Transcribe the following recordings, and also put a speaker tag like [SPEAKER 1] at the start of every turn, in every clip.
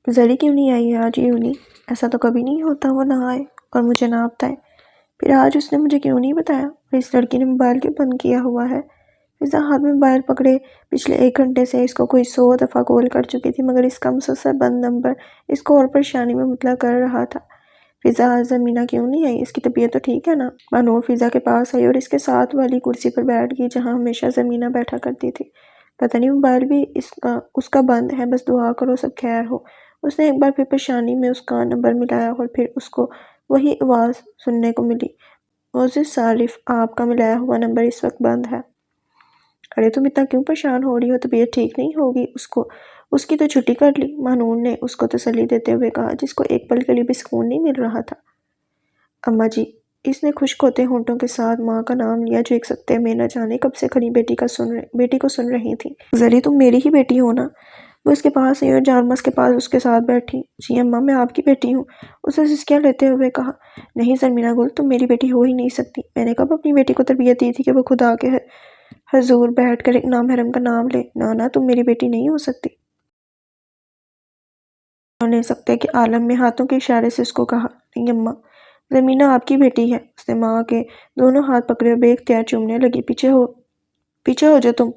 [SPEAKER 1] زری کیوں نہیں آئی آج یونی؟ ایسا تو کبھی نہیں ہوتا وہ نہ آئے اور مجھے نہ بتائے۔ پھر آج اس نے مجھے کیوں نہیں بتایا؟ اور اس لڑکی نے موبائل کیوں بند کیا ہوا ہے؟ فضا ہاتھ میں موبائل پکڑے پچھلے 1 گھنٹے سے اس کو کوئی 100 دفعہ کال کر چکی تھی، مگر اس کا مسلسل بند نمبر اس کو اور پریشانی میں مبتلا کر رہا تھا۔ فضا آج زمینہ کیوں نہیں آئی؟ اس کی طبیعت تو ٹھیک ہے نا؟ مانور فضا کے پاس آئی اور اس کے ساتھ والی کرسی پر بیٹھ گئی جہاں ہمیشہ زمینہ بیٹھا کرتی تھی۔ پتہ نہیں موبائل بھی اس کا بند ہے، بس دعا کرو سب خیر ہو۔ اس نے ایک بار پھر پریشانی میں اس کا نمبر ملایا اور پھر اس کو وہی آواز سننے کو ملی، معزز صارف، آپ کا ملایا ہوا نمبر اس وقت بند ہے۔ ارے تم اتنا کیوں پریشان ہو رہی ہو؟ طبیعت ٹھیک نہیں ہوگی؟ اس کی تو چھٹی کر لی، مانور نے اس کو تسلی دیتے ہوئے کہا، جس کو ایک پل کے لیے بھی سکون نہیں مل رہا تھا۔ اماں جی، اس نے خشک ہوتے ہونٹوں کے ساتھ ماں کا نام لیا جو ایک سکتے میں نہ جانے کب سے کھڑی بیٹی کو سن رہی تھی۔ زری تم میری ہی بیٹی ہو نا؟ وہ اس کے پاس آئی اور جارمس کے پاس اس کے ساتھ بیٹھی۔ جی اماں، میں آپ کی بیٹی ہوں، اس نے سسکیاں لیتے ہوئے کہا۔ نہیں زرمینہ گل، تم میری بیٹی ہو ہی نہیں سکتی۔ میں نے کب اپنی بیٹی کو تربیت دی تھی کہ وہ خدا کے حضور بیٹھ کر ایک نامحرم کا نام لے؟ نہ تم میری بیٹی نہیں ہو سکتی۔ انہوں نے سکتے کے عالم میں ہاتھوں کے اشارے سے اس کو کہا۔ نہیں اماں، زمینہ آپ کی بیٹی ہے۔ اس نے ماں کے دونوں ہاتھ پکڑے اور بے اختیار چومنے لگی۔ پیچھے ہو جو تم۔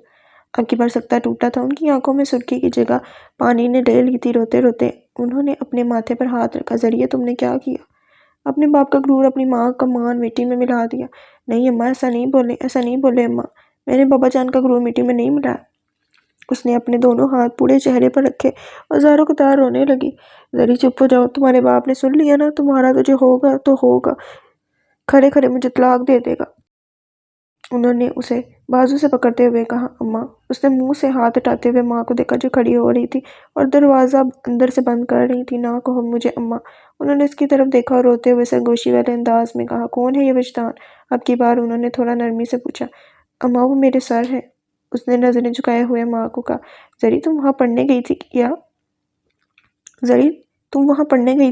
[SPEAKER 1] اب کی بار سکتا ٹوٹا تھا، ان کی آنکھوں میں سرخی کی جگہ پانی نے لے لی تھی۔ روتے روتے انہوں نے اپنے ماتھے پر ہاتھ رکھا۔ زری تم نے کیا کیا؟ اپنے باپ کا غرور، اپنی ماں کا مان مٹی میں ملا دیا۔ نہیں اماں، ایسا نہیں بولے اماں، میں نے بابا جان کا غرور مٹی میں نہیں ملایا۔ اس نے اپنے دونوں ہاتھ پورے چہرے پر رکھے اور زاروں قطار رونے لگی۔ زری چپ ہو جاؤ، تمہارے باپ نے سن لیا نا، تمہارا تو جو ہوگا تو ہوگا، کھڑے کھڑے مجھے طلاق دے دے گا۔ انہوں نے اسے بازو سے پکڑتے ہوئے کہا۔ اماں، اس نے منہ سے ہاتھ ہٹاتے ہوئے ماں کو دیکھا جو کھڑی ہو رہی تھی اور دروازہ اندر سے بند کر رہی تھی۔ نہ کہو مجھے اماں۔ انہوں نے اس کی طرف دیکھا اور روتے ہوئے سرگوشی والے انداز میں کہا، کون ہے یہ وجدان؟ اب کی بار انہوں نے تھوڑا نرمی سے پوچھا۔ اماں، وہ میرے سر ہے۔ اس نے نظریں جھکائے ہوئے ماں کو کہا۔ زری تم وہاں پڑھنے گئی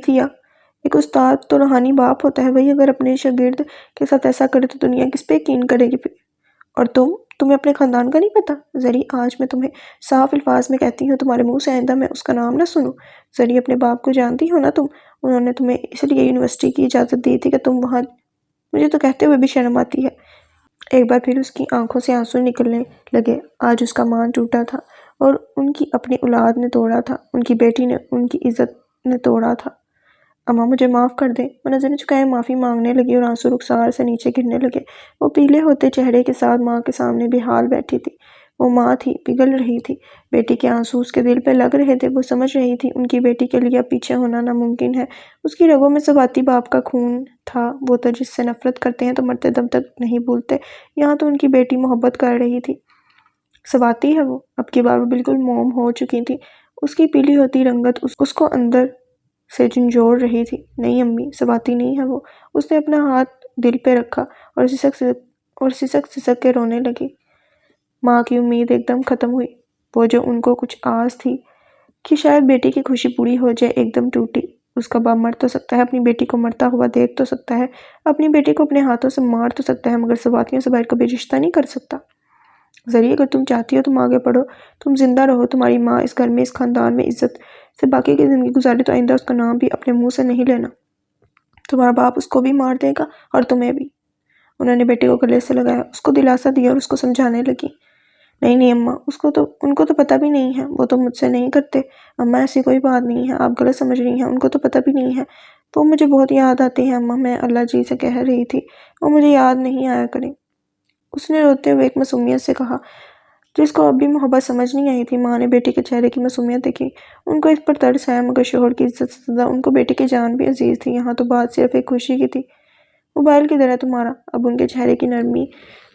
[SPEAKER 1] تھی یا؟ ایک استاد تو روحانی باپ ہوتا ہے، وہی اگر اپنے شاگرد کے ساتھ ایسا کرے تو دنیا کس پہ یقین کرے گی؟ اور تمہیں اپنے خاندان کا نہیں پتا؟ زری، آج میں تمہیں صاف الفاظ میں کہتی ہوں، تمہارے منہ سے آئندہ میں اس کا نام نہ سنوں۔ زری، اپنے باپ کو جانتی ہو نا تم؟ انہوں نے تمہیں اس لیے یونیورسٹی کی اجازت دی تھی کہ تم وہاں، مجھے تو کہتے ہوئے بھی شرم آتی ہے۔ ایک بار پھر اس کی آنکھوں سے آنسو نکلنے لگے۔ آج اس کا مان ٹوٹا تھا اور ان کی اپنی اولاد نے توڑا تھا، ان کی بیٹی نے، ان کی عزت نے توڑا تھا۔ اماں، مجھے معاف کر دیں۔ وہ نظریں چکائے معافی مانگنے لگی اور آنسو رخسار سے نیچے گرنے لگے۔ وہ پیلے ہوتے چہرے کے ساتھ ماں کے سامنے بے حال بیٹھی تھی۔ وہ ماں تھی، پگھل رہی تھی۔ بیٹی کے آنسو اس کے دل پہ لگ رہے تھے۔ وہ سمجھ رہی تھی ان کی بیٹی کے لیے اب پیچھے ہونا ناممکن ہے۔ اس کی رگوں میں سواتی باپ کا خون تھا، وہ تو جس سے نفرت کرتے ہیں تو مرتے دم تک نہیں بھولتے۔ یہاں تو ان کی بیٹی محبت کر رہی تھی۔ سواتی ہے وہ؟ اب کی بار وہ بالکل موم ہو چکی تھی۔ اس کی پیلی ہوتی رنگت اس کو اندر سے جھنجھوڑ رہی تھی۔ نہیں امی، سواتی نہیں ہے وہ۔ اس نے اپنا ہاتھ دل پہ رکھا اور سسک سسک کے رونے لگی۔ ماں کی امید ایک دم ختم ہوئی۔ وہ جو ان کو کچھ آس تھی کہ شاید بیٹی کی خوشی پوری ہو جائے، ایک دم ٹوٹی۔ اس کا باپ مر تو سکتا ہے، اپنی بیٹی کو مرتا ہوا دیکھ تو سکتا ہے، اپنی بیٹی کو اپنے ہاتھوں سے مار تو سکتا ہے، مگر سواتیوں سے باہر کبھی رشتہ نہیں کر سکتا۔ زری، اگر تم چاہتی ہو تم آگے پڑھو، تم زندہ رہو، تمہاری ماں اس گھر میں، اس خاندان میں عزت سے باقی کی زندگی گزارے تو آئندہ اس کا نام بھی اپنے منہ سے نہیں لینا۔ تمہارا باپ اس کو بھی مار دے گا اور تمہیں بھی۔ انہوں نے بیٹے کو گلے سے لگایا، اس کو دلاسا دیا اور اس کو سمجھانے لگی۔ نہیں اماں، ان کو تو پتہ بھی نہیں ہے، وہ تو مجھ سے نہیں کرتے۔ اماں، ایسی کوئی بات نہیں ہے، آپ غلط سمجھ رہی ہیں، ان کو تو پتہ بھی نہیں ہے۔ وہ مجھے بہت یاد آتے ہیں اماں، میں اللہ جی سے کہہ رہی تھی وہ مجھے یاد نہیں آیا کریں۔ اس نے روتے ہوئے ایک معصومیت سے کہا جس کو اب بھی محبت سمجھ نہیں آئی تھی۔ ماں نے بیٹی کے چہرے کی معصومیت دیکھی، ان کو اس پر ترس آیا، مگر شوہر کی عزت سے زیادہ ان کو بیٹی کی جان بھی عزیز تھی۔ یہاں تو بات صرف ایک خوشی کی تھی۔ موبائل کدھر ہے تمہارا؟ اب ان کے چہرے کی نرمی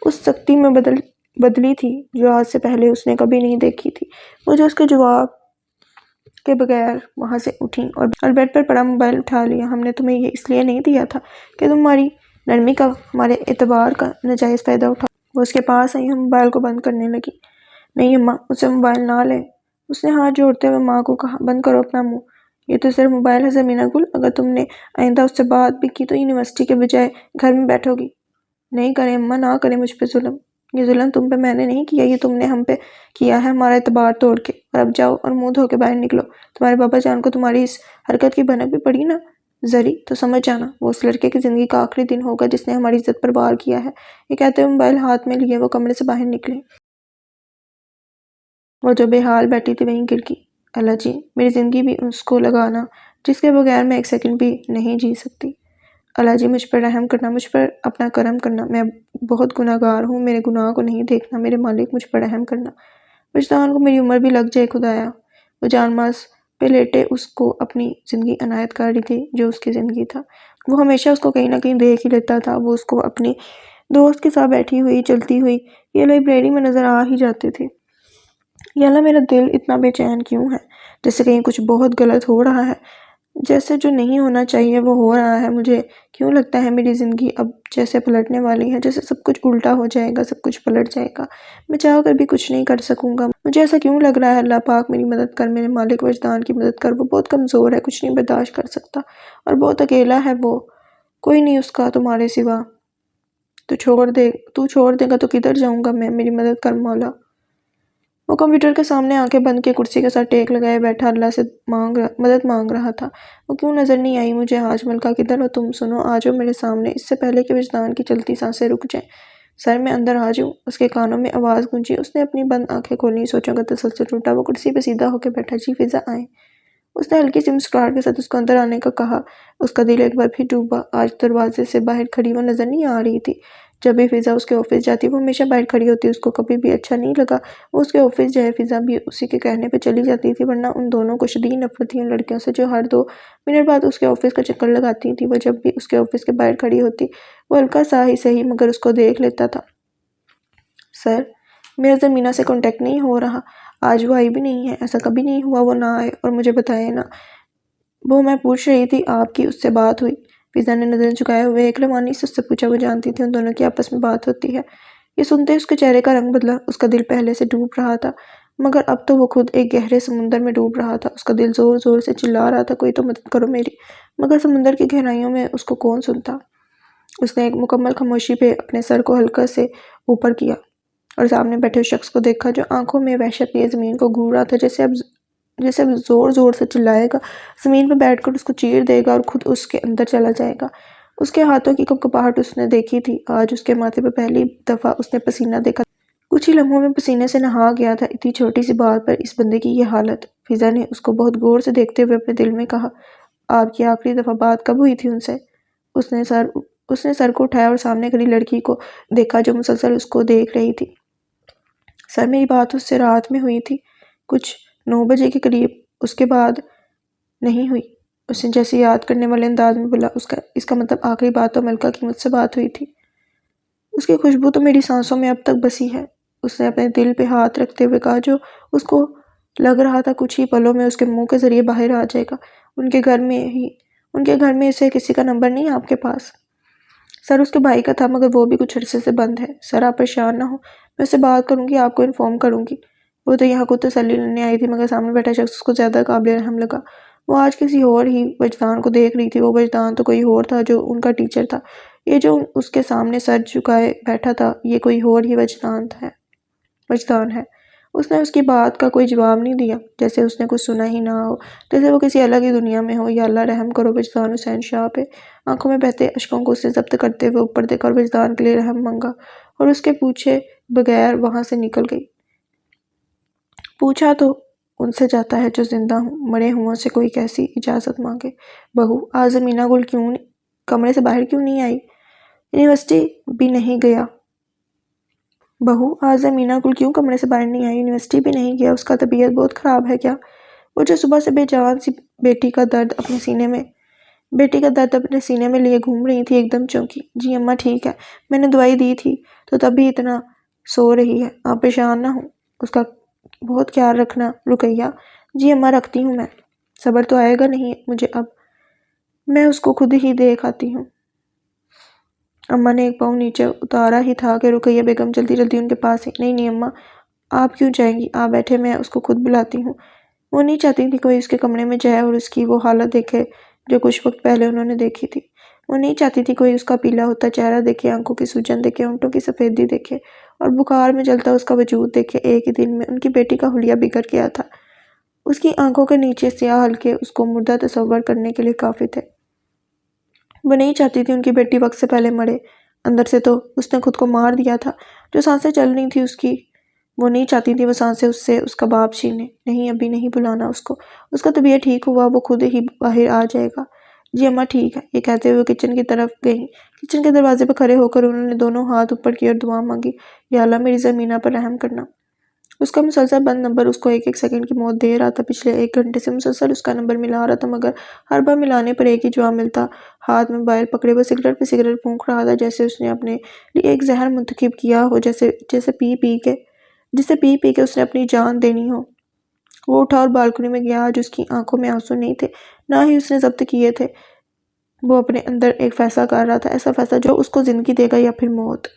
[SPEAKER 1] اس سختی میں بدلی تھی جو آج سے پہلے اس نے کبھی نہیں دیکھی تھی۔ وہ جو اس کے جواب کے بغیر وہاں سے اٹھیں اور بیڈ پر پڑا موبائل اٹھا لیا۔ ہم نے تمہیں یہ اس لیے نہیں دیا تھا کہ تم ہماری نرمی کا، ہمارے اعتبار کا ناجائز فائدہ اٹھا۔ وہ اس کے پاس آئی اور موبائل کو بند کرنے لگی۔ نہیں اماں، مجھ سے موبائل نہ لیں۔ اس نے ہاتھ جوڑتے ہوئے ماں کو کہا، بند کرو اپنا منہ، یہ تو صرف موبائل ہے زمینہ گل، اگر تم نے آئندہ اس سے بات بھی کی تو یونیورسٹی کے بجائے گھر میں بیٹھو گی۔ نہیں کریں اماں، نہ کریں مجھ پہ ظلم۔ یہ ظلم تم پہ میں نے نہیں کیا، یہ تم نے ہم پہ کیا ہے، ہمارا اعتبار توڑ کے۔ اور اب جاؤ اور منہ دھو کے باہر نکلو، تمہارے بابا جان کو تمہاری اس حرکت کی بھنک بھی پڑی نا زری تو سمجھ جانا وہ اس لڑکے کی زندگی کا آخری دن ہوگا جس نے ہماری عزت پر وار کیا ہے۔ یہ کہتے ہوئے موبائل ہاتھ میں لیے وہ کمرے سے باہر نکلی۔ وہ جو بے حال بیٹھی تھی وہیں گر گئی۔ اللہ جی، میری زندگی بھی اس کو لگانا جس کے بغیر میں ایک سیکنڈ بھی نہیں جی سکتی۔ اللہ جی، مجھ پر رحم کرنا، مجھ پر اپنا کرم کرنا، میں بہت گناہ گار ہوں، میرے گناہ کو نہیں دیکھنا، میرے مالک مجھ پر رحم کرنا۔ وجدان کو میری عمر بھی لگ جائے خدایا۔ وہ جان ماز پہ لیٹے اس کو اپنی زندگی عنایت کر رہی تھی جو اس کی زندگی تھا۔ وہ ہمیشہ اس کو کہیں نہ کہیں دیکھ ہی لیتا تھا، وہ اس کو اپنی دوست کے ساتھ بیٹھی ہوئی چلتی ہوئی یہ لائبریری میں نظر آ ہی جاتی تھی۔ یا اللہ، میرا دل اتنا بے چین کیوں ہے؟ جیسے کہیں کچھ بہت غلط ہو رہا ہے، جیسے جو نہیں ہونا چاہیے وہ ہو رہا ہے۔ مجھے کیوں لگتا ہے میری زندگی اب جیسے پلٹنے والی ہے، جیسے سب کچھ الٹا ہو جائے گا، سب کچھ پلٹ جائے گا، میں چاہ کر بھی کچھ نہیں کر سکوں گا۔ مجھے ایسا کیوں لگ رہا ہے؟ اللہ پاک میری مدد کر، میرے مالک وجدان کی مدد کر۔ وہ بہت کمزور ہے، کچھ نہیں برداشت کر سکتا اور بہت اکیلا ہے، وہ کوئی نہیں اس کا تمہارے سوا۔ تو چھوڑ دے گا تو کدھر جاؤں گا میں؟ میری مدد کر مولا۔ وہ کمپیوٹر کے سامنے آنکھیں بند کے کرسی کے ساتھ ٹیک لگائے بیٹھا اللہ سے مدد مانگ رہا تھا۔ وہ کیوں نظر نہیں آئی مجھے آج؟ ملکہ کدھر ہو تم؟ سنو، آ جاؤ میرے سامنے، اس سے پہلے کہ وجدان کی چلتی سانسیں رک جائیں۔ سر، میں اندر آ جاؤں؟ اس کے کانوں میں آواز گونجی۔ اس نے اپنی بند آنکھیں کھولی، سوچوں کا تسلسل ٹوٹا۔ وہ کرسی پہ سیدھا ہو کے بیٹھا۔ جی فضا، آئیں۔ اس نے ہلکی سی مسکراہٹ کے ساتھ اس کو اندر آنے کا کہا۔ اس کا دل ایک بار پھر ڈوبا۔ آج دروازے سے باہر کھڑی وہ نظر نہیں آ رہی تھی۔ جب بھی فضا اس کے آفس جاتی وہ ہمیشہ باہر کھڑی ہوتی، اس کو کبھی بھی اچھا نہیں لگا وہ اس کے آفس جائے۔ فضا بھی اسی کے کہنے پہ چلی جاتی تھی، ورنہ ان دونوں کو شدید نفرت تھی ان لڑکیوں سے جو ہر 2 منٹ بعد اس کے آفس کا چکر لگاتی تھی۔ وہ جب بھی اس کے آفس کے باہر کھڑی ہوتی وہ ہلکا سا ہی صحیح مگر اس کو دیکھ لیتا تھا۔ سر، میرا زمینہ سے کانٹیکٹ نہیں ہو رہا۔ آج وہ آئی بھی نہیں ہے، ایسا کبھی نہیں ہوا وہ نہ آئے اور مجھے بتائے نہ۔ وہ میں پوچھ رہی تھی آپ کی اس سے بات ہوئی؟ فضا نے نظریں جھکائے ہوئے ایک روانی سے اس سے پوچھا۔ وہ جانتی تھی ان دونوں کی آپس میں بات ہوتی ہے۔ یہ سنتے اس کے چہرے کا رنگ بدلا۔ اس کا دل پہلے سے ڈوب رہا تھا مگر اب تو وہ خود ایک گہرے سمندر میں ڈوب رہا تھا۔ اس کا دل زور زور سے چلا رہا تھا، کوئی تو مدد کرو میری، مگر سمندر کی گہرائیوں میں اس کو کون سنتا۔ اس نے ایک مکمل خاموشی پہ اپنے سر کو ہلکا سے اوپر کیا اور سامنے بیٹھے اس شخص کو دیکھا جو آنکھوں میں وحشت لیے زمین کو گھور رہا تھا، جیسے اب زور زور سے چلائے گا، زمین پہ بیٹھ کر اس کو چیر دے گا اور خود اس کے اندر چلا جائے گا۔ اس کے ہاتھوں کی کپکپاہٹ اس نے دیکھی تھی، آج اس کے ماتھے پہ پہلی دفعہ اس نے پسینہ دیکھا۔ کچھ ہی لمحوں میں پسینے سے نہا گیا تھا۔ اتنی چھوٹی سی بات پر اس بندے کی یہ حالت۔ فضا نے اس کو بہت غور سے دیکھتے ہوئے اپنے دل میں کہا، آپ کی آخری دفعہ بات کب ہوئی تھی ان سے؟ اس نے سر کو اٹھایا اور سامنے کھڑی لڑکی کو دیکھا جو مسلسل اس کو دیکھ رہی تھی۔ سر، میری بات اس سے رات میں ہوئی تھی، کچھ 9 بجے کے قریب، اس کے بعد نہیں ہوئی۔ اس نے جیسے یاد کرنے والے انداز میں بولا، اس کا مطلب آخری بات تو ملکہ کی مجھ سے بات ہوئی تھی۔ اس کی خوشبو تو میری سانسوں میں اب تک بسی ہے، اس نے اپنے دل پہ ہاتھ رکھتے ہوئے کہا، جو اس کو لگ رہا تھا کچھ ہی پلوں میں اس کے منہ کے ذریعے باہر آ جائے گا۔ ان کے گھر میں سے کسی کا نمبر نہیں آپ کے پاس؟ سر، اس کے بھائی کا تھا مگر وہ بھی کچھ عرصے سے بند ہے۔ سر، آپ پریشان نہ ہو، میں اس سے بات کروں گی، آپ کو انفارم کروں گی۔ وہ تو یہاں خود تسلی لینے آئی تھی مگر سامنے بیٹھا شخص اس کو زیادہ قابل رحم لگا۔ وہ آج کسی اور ہی وجدان کو دیکھ رہی تھی۔ وہ وجدان تو کوئی اور تھا جو ان کا ٹیچر تھا۔ یہ جو اس کے سامنے سر جھکائے بیٹھا تھا یہ کوئی اور ہی وجدان ہے۔ اس نے اس کی بات کا کوئی جواب نہیں دیا، جیسے اس نے کچھ سنا ہی نہ ہو، جیسے وہ کسی الگ ہی دنیا میں ہو۔ یا اللہ رحم کرو وجدان حسین شاہ پہ۔ آنکھوں میں بہتے اشکوں کو اس نے ضبط کرتے ہوئے اوپر دیکھا اور وجدان کے لیے رحم مانگا اور اس کے پوچھے بغیر وہاں سے نکل گئی۔ پوچھا تو ان سے جاتا ہے جو زندہ ہوں، مرے ہوں سے کوئی کیسی اجازت مانگے؟ بہو، آج زمینہ گل کمرے سے باہر کیوں نہیں آئی؟ یونیورسٹی بھی نہیں گیا؟ بہو، آج زمینہ گل کیوں کمرے سے باہر نہیں آئی؟ یونیورسٹی بھی نہیں گیا؟ اس کا طبیعت بہت خراب ہے کیا؟ وہ جو صبح سے بے جان سی بیٹی کا درد اپنے سینے میں لیے گھوم رہی تھی ایک دم چونکی۔ جی اماں ٹھیک ہے، میں نے دوائی دی تھی تو تب بھی اتنا سو رہی ہے، آپ پریشان نہ ہوں، اس کا بہت خیال رکھنا۔ رقیہ، جی اماں رکھتی ہوں میں، صبر تو آئے گا نہیں مجھے اب، میں اس کو خود ہی دیکھ آتی ہوں۔ اماں نے ایک پاؤں نیچے اتارا ہی تھا کہ رقیہ بیگم جلدی جلدی ان کے پاس ہی۔ نہیں اماں، آپ کیوں جائیں گی؟ آپ بیٹھے، میں اس کو خود بلاتی ہوں۔ وہ نہیں چاہتی تھی کوئی اس کے کمرے میں جائے اور اس کی وہ حالت دیکھے جو کچھ وقت پہلے انہوں نے دیکھی تھی۔ وہ نہیں چاہتی تھی کوئی اس کا پیلا ہوتا چہرہ دیکھے، آنکھوں کی سوجن دیکھے، ہونٹوں کی سفیدی دیکھے اور بخار میں جلتا اس کا وجود دیکھے ایک ہی دن میں ان کی بیٹی کا حلیہ بگڑ گیا تھا۔ اس کی آنکھوں کے نیچے سیاہ حلقے اس کو مردہ تصور کرنے کے لیے کافی تھے۔ وہ نہیں چاہتی تھی ان کی بیٹی وقت سے پہلے مرے۔ اندر سے تو اس نے خود کو مار دیا تھا۔ جو سانسیں چل رہی تھی اس کی، وہ نہیں چاہتی تھی وہ سانسیں اس سے اس کا باپ چھینے۔ نہیں، ابھی نہیں بلانا اس کو۔ اس کا طبیعت ٹھیک ہوا وہ خود ہی باہر آ جائے گا۔ جی اماں ٹھیک ہے، یہ کہتے ہوئے کچن کی طرف گئیں۔ کچن کے دروازے پہ کھڑے ہو کر انہوں نے دونوں ہاتھ اوپر کیے اور دعا مانگی، یا اللہ میری زمینہ پر رحم کرنا۔ اس کا مسلسل بند نمبر اس کو ایک ایک سیکنڈ کی موت دے رہا تھا۔ پچھلے 1 گھنٹے سے مسلسل اس کا نمبر ملا رہا تھا، مگر ہر بار ملانے پر ایک ہی جواب ملتا۔ ہاتھ میں موبائل پکڑے وہ سگریٹ پہ سگریٹ پھونک رہا تھا، جیسے اس نے اپنے لیے ایک زہر منتخب کیا ہو، جسے پی پی کے اس نے اپنی جان دینی ہو۔ وہ اٹھا اور بالکنی میں گیا۔ آج اس کی آنکھوں میں آنسو نہیں تھے، نہ ہی اس نے ضبط کیے تھے۔ وہ اپنے اندر ایک فیصلہ کر رہا تھا، ایسا فیصلہ جو اس کو زندگی دے گا یا پھر موت۔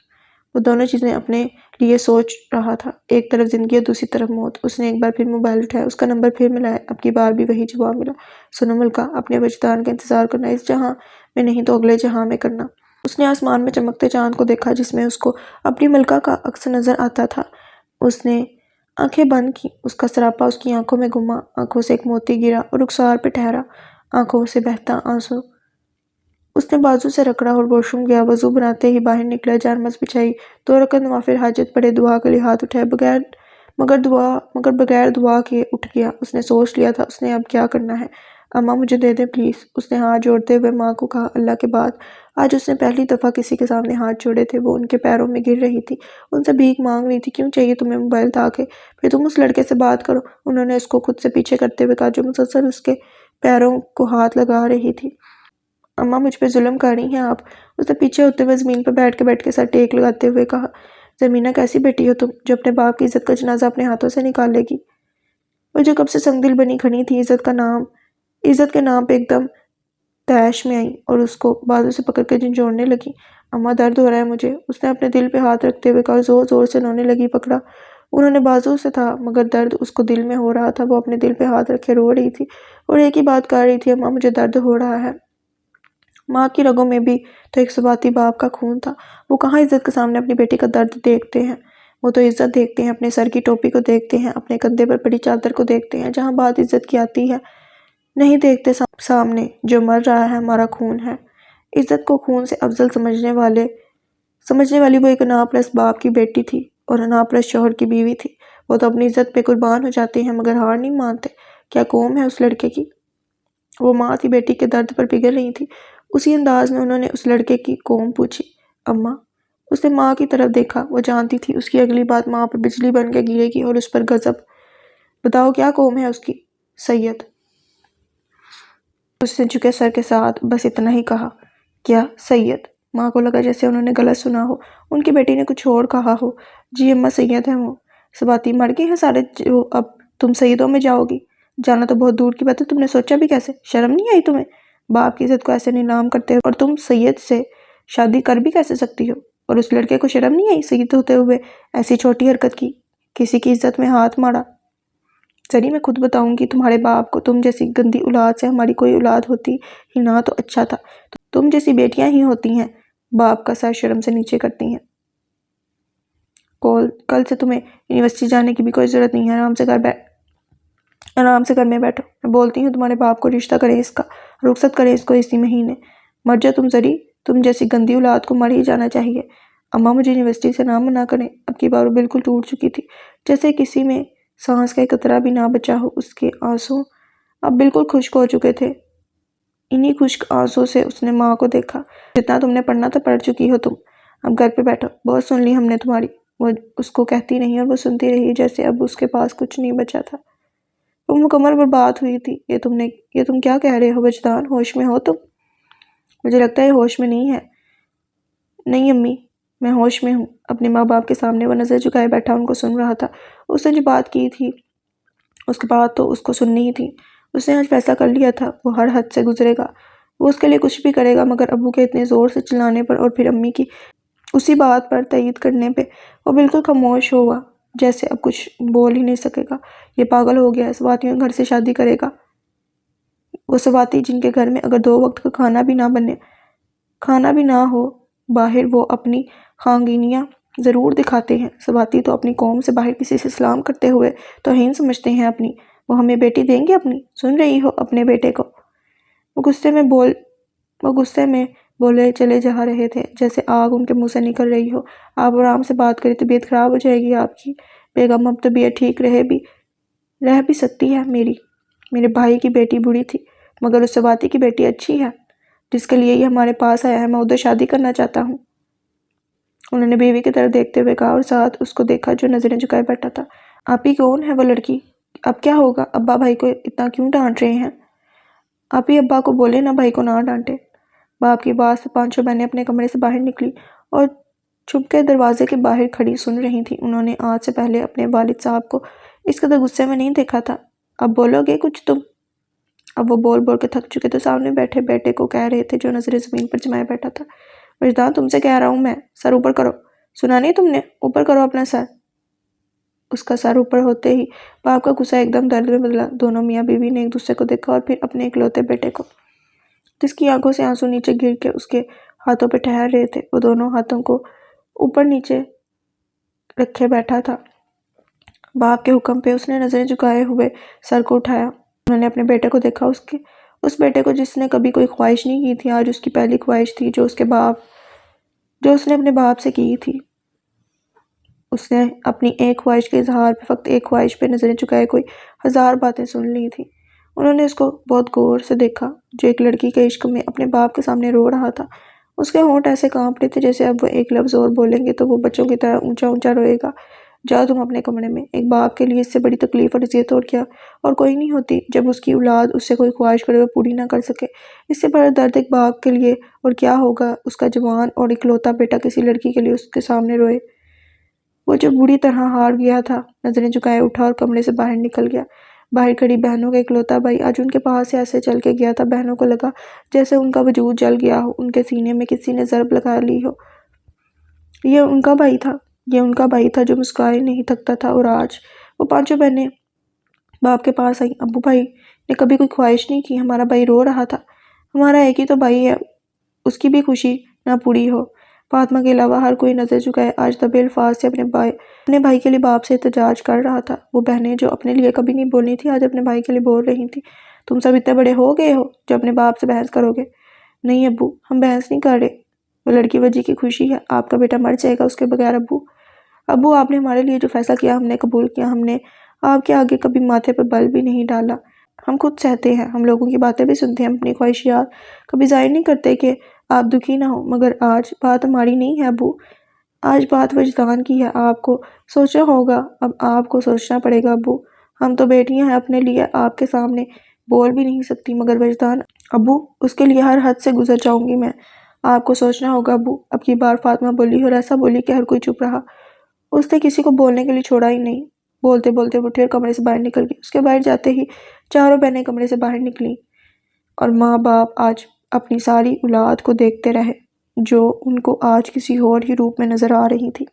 [SPEAKER 1] وہ دونوں چیزیں اپنے لیے سوچ رہا تھا، ایک طرف زندگی اور دوسری طرف موت۔ اس نے ایک بار پھر موبائل اٹھایا، اس کا نمبر پھر ملایا۔ اب کی بار بھی وہی جواب ملا، سنو ملکہ، اپنے وجدان کا انتظار کرنا، اس جہاں میں نہیں تو اگلے جہاں میں کرنا۔ اس نے آسمان میں چمکتے چاند کو دیکھا، جس میں اس کو اپنی ملکہ کا عکس نظر آتا تھا۔ اس نے آنکھیں بند کی، اس کا سراپا اس کی آنکھوں میں گھما، آنکھوں سے ایک موتی گرا اور رخسار پہ ٹھہرا، آنکھوں سے بہتا آنسو۔ اس نے بازو سے رگڑا اور واش روم گیا۔ وضو بناتے ہی باہر نکلا، جانماز بچھائی، 2 رکعت نوافل حاجت پڑھے، دعا کے لیے ہاتھ اٹھائے، مگر بغیر دعا کے اٹھ گیا۔ اس نے سوچ لیا تھا اس نے اب کیا کرنا ہے۔ اماں مجھے دے دیں پلیز، اس نے ہاتھ جوڑتے ہوئے ماں کو کہا۔ اللہ کے بعد آج اس نے پہلی دفعہ کسی کے سامنے ہاتھ جوڑے تھے۔ وہ ان کے پیروں میں گر رہی تھی، ان سے بھیک مانگ رہی تھی۔ کیوں چاہیے تمہیں موبائل تاکہ پھر تم اس لڑکے سے بات کرو، انہوں نے اس کو خود سے پیچھے کرتے ہوئے کہا، جو مسلسل اس کے پیروں کو ہاتھ لگا رہی تھی۔ اماں مجھ پہ ظلم کر رہی ہیں آپ، اس نے پیچھے ہوتے ہوئے زمین پہ بیٹھ کے سر ٹیک لگاتے ہوئے کہا۔ زمینہ کیسی بیٹی ہو تم، جو اپنے باپ کی عزت کا جنازہ اپنے ہاتھوں سے نکال لے گی؟ وہ جو کب سے سنگ دل بنی کھڑی تھی، عزت کے نام پہ ایک دم تیش میں آئی اور اس کو بازو سے پکڑ کے جھنجھوڑنے لگی۔ اماں درد ہو رہا ہے مجھے، اس نے اپنے دل پہ ہاتھ رکھتے ہوئے کہا، زور زور سے رونے لگی۔ پکڑا انہوں نے بازو سے تھا، مگر درد اس کو دل میں ہو رہا تھا۔ وہ اپنے دل پہ ہاتھ رکھے رو رہی تھی اور ایک ہی بات کہہ رہی تھی، اماں مجھے درد ہو رہا ہے۔ ماں کی رگوں میں بھی تو ایک سواتی باپ کا خون تھا۔ وہ کہاں عزت کے سامنے اپنی بیٹی کا درد دیکھتے ہیں، وہ تو عزت دیکھتے ہیں، اپنے سر کی ٹوپی کو دیکھتے ہیں، اپنے کندھے پر پڑی چادر کو دیکھتے ہیں، جہاں بات عزت کی آتی ہے۔ نہیں دیکھتے سامنے جو مر رہا ہے ہمارا خون ہے۔ عزت کو خون سے افضل سمجھنے والی وہ ایک ناپرست باپ کی بیٹی تھی اور ناپرست شوہر کی بیوی تھی۔ وہ تو اپنی عزت پہ قربان ہو جاتے ہیں مگر ہار نہیں مانتے۔ کیا قوم ہے اس لڑکے کی؟ وہ ماں تھی، بیٹی کے درد پر پگھل رہی تھی۔ اسی انداز میں انہوں نے اس لڑکے کی قوم پوچھی، اماں؟ اس نے ماں کی طرف دیکھا، وہ جانتی تھی اس کی اگلی بات ماں پر بجلی بن کے گرے گی اور اس پر غضب۔ بتاؤ کیا قوم ہے اس کی؟ سید۔ اس نے جھکے سر کے ساتھ بس اتنا ہی کہا۔ کیا سید؟ ماں کو لگا جیسے انہوں نے غلط سنا ہو، ان کی بیٹی نے کچھ اور کہا ہو۔ جی اماں سید ہیں وہ، سواتی مر گئے ہیں سارے، جو اب تم سیدوں میں جاؤ گی؟ جانا تو بہت دور کی بات ہے، تم نے سوچا بھی کیسے؟ شرم نہیں آئی تمہیں؟ باپ کی عزت کو ایسے نیلام کرتے ہو اور تم سید سے شادی کر بھی کیسے سکتی ہو؟ اور اس لڑکے کو شرم نہیں آئی سید ہوتے ہوئے ایسی چھوٹی حرکت کی، کسی کی عزت میں ہاتھ مارا؟ زری میں خود بتاؤں گی تمہارے باپ کو، تم جیسی گندی اولاد سے ہماری کوئی اولاد ہوتی ہی نہ تو اچھا تھا۔ تم جیسی بیٹیاں ہی ہوتی ہیں باپ کا سر شرم سے نیچے کرتی ہیں۔ کل سے تمہیں یونیورسٹی جانے کی بھی کوئی ضرورت نہیں ہے، آرام سے گھر میں بیٹھو۔ میں بولتی ہوں تمہارے باپ کو رشتہ کریں اس کا، رخصت کریں اس کو اسی مہینے۔ مر جا تم زری، تم جیسی گندی اولاد کو مر ہی جانا چاہیے۔ اماں مجھے یونیورسٹی سے نہ منع کریں۔ اب کی بار وہ بالکل ٹوٹ چکی تھی، جیسے کسی میں سانس کا ایک قطرہ بھی نہ بچا ہو۔ اس کے آنسو اب بالکل خشک ہو چکے تھے۔ انہی خشک آنسو سے اس نے ماں کو دیکھا۔ جتنا تم نے پڑھنا تھا پڑھ چکی ہو تم، اب گھر پہ بیٹھو، بہت سن لی ہم نے تمہاری۔ وہ اس کو کہتی رہی اور وہ سنتی رہی، جیسے اب اس کے پاس کچھ نہیں بچا تھا۔ وہ مکمل برباد ہوئی تھی۔ یہ تم کیا کہہ رہے ہو وجدان، ہوش میں ہو تم؟ مجھے لگتا ہے ہوش میں نہیں ہے۔ نہیں امی، میں ہوش میں ہوں۔ اپنے ماں باپ کے سامنے وہ نظر جھکائے بیٹھا ان کو سن رہا تھا۔ اس نے جو بات کی تھی اس کے بعد تو اس کو سننی ہی تھی۔ اس نے آج فیصلہ کر لیا تھا، وہ ہر حد سے گزرے گا، وہ اس کے لیے کچھ بھی کرے گا۔ مگر ابو کے اتنے زور سے چلانے پر اور پھر امی کی اسی بات پر تائید کرنے پہ وہ بالکل خاموش ہوا، جیسے اب کچھ بول ہی نہیں سکے گا۔ یہ پاگل ہو گیا ہے، سواتیوں گھر سے شادی کرے گا؟ وہ سواتی جن کے گھر میں اگر 2 وقت کا کھانا بھی نہ ہو، باہر وہ اپنی خانگینیاں ضرور دکھاتے ہیں۔ سواتی تو اپنی قوم سے باہر کسی سے سلام کرتے ہوئے توہین سمجھتے ہیں اپنی۔ وہ ہمیں بیٹی دیں گے اپنی؟ سن رہی ہو اپنے بیٹے کو؟ وہ غصے میں بولے چلے جا رہے تھے جیسے آگ ان کے منہ سے نکل رہی ہو۔ آپ آرام سے بات کریں، طبیعت خراب ہو جائے گی آپ کی۔ بیگم اب طبیعت ٹھیک رہ بھی سکتی ہے میرے بھائی کی بیٹی بری تھی مگر اس سواتی کی بیٹی اچھی ہے جس کے لیے یہ ہمارے پاس آیا ہے۔ میں ادھر شادی کرنا چاہتا ہوں۔ انہوں نے بیوی کی طرف دیکھتے ہوئے کہا اور ساتھ اس کو دیکھا جو نظریں جھکائے بیٹھا تھا۔ آپ ہی کون ہے وہ لڑکی؟ اب کیا ہوگا؟ ابا بھائی کو اتنا کیوں ڈانٹ رہے ہیں؟ آپ ہی ابا کو بولے نا بھائی کو نہ ڈانٹے۔ باپ کی بات سے پانچوں بہنیں اپنے کمرے سے باہر نکلی اور چھپ کے دروازے کے باہر کھڑی سن رہی تھی۔ انہوں نے آج سے پہلے اپنے والد صاحب کو اس قدر غصے میں نہیں دیکھا تھا۔ اب بولو گے کچھ تم؟ اب وہ بول بول کے تھک چکے تو سامنے بیٹھے بیٹے کو کہہ رہے تھے جو نظریں زمین پر جمائے بیٹھا تھا۔ وجدان تم سے کہہ رہا ہوں میں، سر اوپر کرو۔ سنا نہیں تم نے؟ اوپر کرو اپنا سر۔ اس کا سر اوپر ہوتے ہی باپ کا غصہ ایک دم درد میں بدلا۔ دونوں میاں بیوی نے ایک دوسرے کو دیکھا اور پھر اپنے اکلوتے بیٹے کو جس کی آنکھوں سے آنسو نیچے گر کے اس کے ہاتھوں پہ ٹھہر رہے تھے۔ وہ دونوں ہاتھوں کو اوپر نیچے رکھے بیٹھا تھا۔ باپ کے حکم پہ اس نے نظریں جھکائے ہوئے سر کو اٹھایا۔ انہوں نے اپنے بیٹے کو دیکھا، اس بیٹے کو جس نے کبھی کوئی خواہش نہیں کی تھی۔ آج اس کی پہلی خواہش تھی جو اس نے اپنے باپ سے کی تھی۔ اس نے اپنی ایک خواہش کے اظہار پہ، فقط ایک خواہش پہ نظریں جھکائے کوئی 1000 باتیں سن لی تھی۔ انہوں نے اس کو بہت غور سے دیکھا جو ایک لڑکی کے عشق میں اپنے باپ کے سامنے رو رہا تھا۔ اس کے ہونٹ ایسے کانپ رہے تھے جیسے اب وہ ایک لفظ اور بولیں گے تو وہ بچوں کی طرح اونچا اونچا روئے گا۔ جاؤ تم اپنے کمرے میں۔ ایک باپ کے لیے اس سے بڑی تکلیف اور اذیت اور کوئی نہیں ہوتی جب اس کی اولاد اس سے کوئی خواہش کرے وہ پوری نہ کر سکے۔ اس سے بڑا درد ایک باپ کے لیے اور کیا ہوگا اس کا جوان اور اکلوتا بیٹا کسی لڑکی کے لیے اس کے سامنے روئے۔ وہ جو بری طرح ہار گیا تھا نظریں جھکائے اٹھا اور کمرے سے باہر نکل گیا۔ باہر کھڑی بہنوں کا اکلوتا بھائی آج ان کے پاس سے ایسے چل کے گیا تھا، بہنوں کو لگا جیسے ان کا وجود جل گیا ہو، ان کے سینے میں کسی نے ضرب لگا لی ہو۔ یہ ان کا بھائی تھا جو مسکرائے نہیں تھکتا تھا۔ اور آج وہ پانچوں بہنیں باپ کے پاس آئیں۔ ابو بھائی نے کبھی کوئی خواہش نہیں کی، ہمارا بھائی رو رہا تھا، ہمارا ایک ہی تو بھائی ہے، اس کی بھی خوشی نہ پوری ہو۔ فاطمہ کے علاوہ ہر کوئی نظر جھکائے آج دبے الفاظ سے اپنے بھائی کے لیے باپ سے احتجاج کر رہا تھا۔ وہ بہنیں جو اپنے لیے کبھی نہیں بولنی تھی آج اپنے بھائی کے لیے بول رہی تھی۔ تم سب اتنے بڑے ہو گئے ہو جو اپنے باپ سے بحث کرو گے؟ نہیں ابو، ہم بحث نہیں کر رہے، وہ لڑکی وجی کی خوشی ہے، آپ کا بیٹا مر جائے گا اس کے بغیر۔ ابو آپ نے ہمارے لیے جو فیصلہ کیا ہم نے قبول کیا، ہم نے آپ کے آگے کبھی ماتھے پر بل بھی نہیں ڈالا۔ ہم خود سہتے ہیں، ہم لوگوں کی باتیں بھی سنتے ہیں، ہم اپنی خواہشات کبھی ظاہر نہیں کرتے کہ آپ دکھی نہ ہو، مگر آج بات ہماری نہیں ہے ابو، آج بات وجدان کی ہے۔ آپ کو سوچنا ہوگا، اب آپ کو سوچنا پڑے گا ابو۔ ہم تو بیٹیاں ہیں، اپنے لیے آپ کے سامنے بول بھی نہیں سکتی، مگر وجدان ابو، اس کے لیے ہر حد سے گزر جاؤں گی میں۔ آپ کو سوچنا ہوگا ابو۔ اب کی بار فاطمہ بولی اور ایسا بولی کہ ہر کوئی چپ رہا۔ اس نے کسی کو بولنے کے لیے چھوڑا ہی نہیں۔ بولتے بولتے وہ پھر کمرے سے باہر نکل گئی۔ اس کے باہر جاتے ہی چاروں بہنیں کمرے سے باہر نکلیں اور ماں باپ آج اپنی ساری اولاد کو دیکھتے رہے جو ان کو آج کسی اور ہی روپ میں نظر آ رہی تھی۔